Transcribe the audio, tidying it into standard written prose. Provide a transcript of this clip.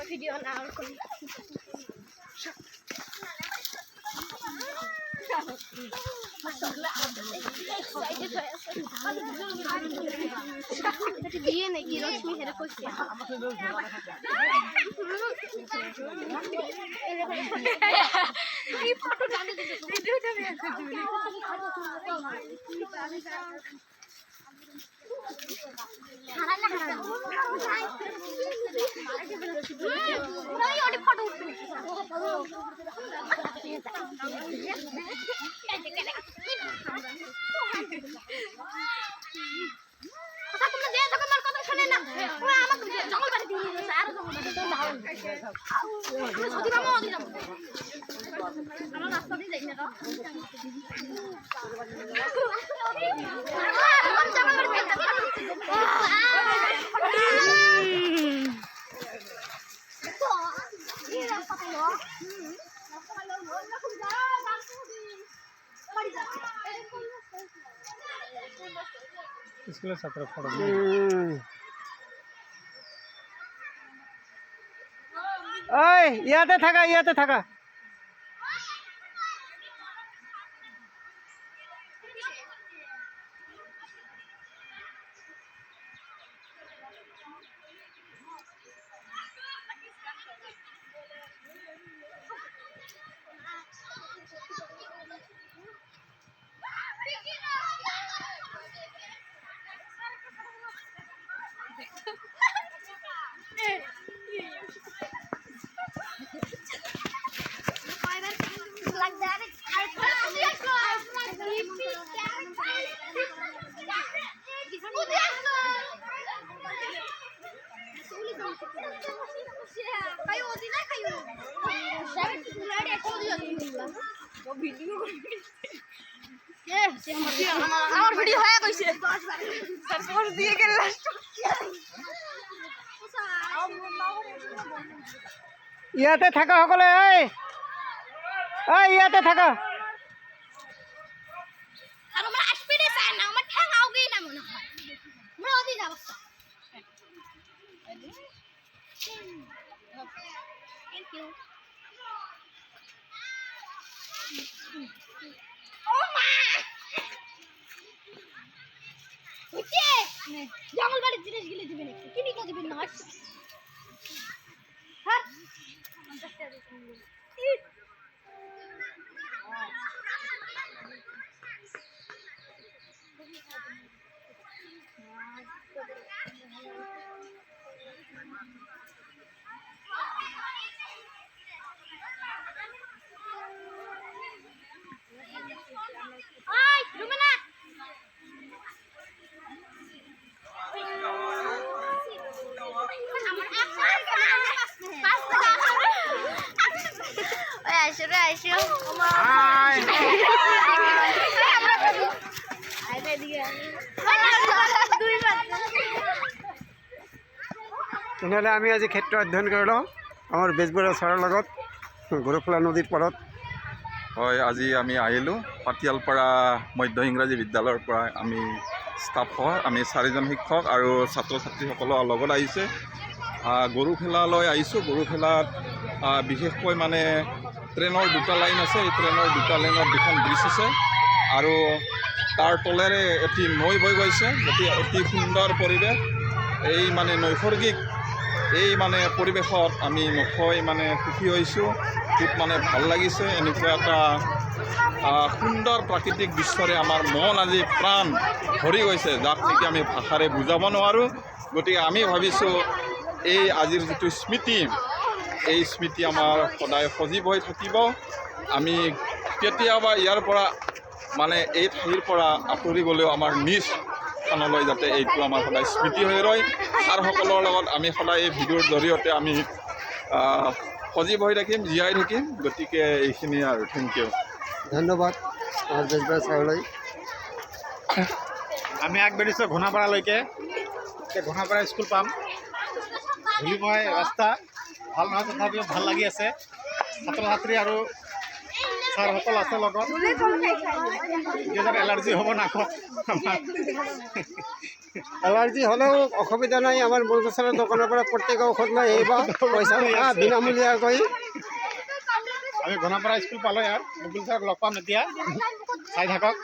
Video না বিয়ে নাকি রশ্মি হেরে করছে স্কুলের ছাত্র ফটো ওই ইয়াতে থাকা আমার ভিডিও হয়ে গেছে দিয়ে গেল ইয়াতে থাকা সকলে ইয়াতে থাকা জঙ্গল বাড়ির জিনিস গিলে দিবেন কি নিয়ে দিবেন না হ্যাঁ তেনেহ'লে আমি আজি ক্ষেত্ৰ অধ্যয়ন কৰি লওঁ আমাৰ বেজবৰুৱা ছাৰৰ লগত গৰুখোলা নদীৰ পাৰত। হয়, আজি আমি আহিলোঁ পাটিয়ালপাৰা মধ্য ইংৰাজী বিদ্যালয়ৰ পৰা আমি ষ্টাফ আমি 4জন শিক্ষক আৰু ছাত্ৰ ছাত্ৰীসকলৰ লগত আহিছে। গৰুখেলালৈ আহিছোঁ। গৰুখেলাত বিশেষকৈ মানে ট্ৰেইনৰ 2টা লাইন আছে। এই ট্ৰেইনৰ 2টা লাইনত 2খন ব্ৰিজ আছে আৰু তাৰ তলেৰে এটি নৈ বৈ গৈছে। গতিকে অতি সুন্দৰ পৰিৱেশ। এই মানে নৈসৰ্গিক এই মানে পৰিৱেশত আমি নথৈ মানে সুখী হৈছোঁ। খুব মানে ভাল লাগিছে। এনেকুৱা এটা সুন্দৰ প্ৰাকৃতিক দৃশ্যৰে আমাৰ মন আজি প্ৰাণ ভৰি গৈছে, যাক নেকি আমি ভাষাৰে বুজাব নোৱাৰোঁ। গতিকে আমি ভাবিছোঁ এই আজিৰ যিটো স্মৃতি, এই স্মৃতি আমাৰ সদায় সজীৱ হৈ থাকিব। আমি কেতিয়াবা ইয়াৰ পৰা মানে এই ঠাইৰ পৰা আঁতৰি গ'লেও আমাৰ নিজ স্থানলৈ যাতে এইটো আমাৰ সদায় স্মৃতি হৈ ৰয়। ছাৰসকলৰ লগত আমি সদায় এই ভিডিঅ'ৰ জৰিয়তে আমি সজীৱ হৈ থাকিম, জীয়াই থাকিম। গতিকে এইখিনিয়ে আৰু, থেংক ইউ। ধন্যবাদ আমাৰ বেজবৰুৱা ছাৰলৈ। আমি আগবাঢ়িছোঁ ঘোনাপাৰালৈকে। এতিয়া ঘোনাপাৰা স্কুল পাম। ধূলিময় ৰাস্তা, ভাল নহয় তথাপিও ভাল লাগি আছে। ছাত্ৰ ছাত্ৰী আৰু ছাৰসকল আছে লগত। এতিয়া এলাৰ্জি হ'ব নাকত। এলাৰ্জি হ'লেও অসুবিধা নাই। আমাৰ মুলগছৰৰ দোকানৰ পৰা প্ৰত্যেক ঔষধ লৈ আহিব, পইচা বিনামূলীয়াকৈ। আমি ঘোনাপাৰা স্কুল পালোঁ ইয়াত। মুকুল ছাৰক লগ পাম এতিয়া, চাই থাকক।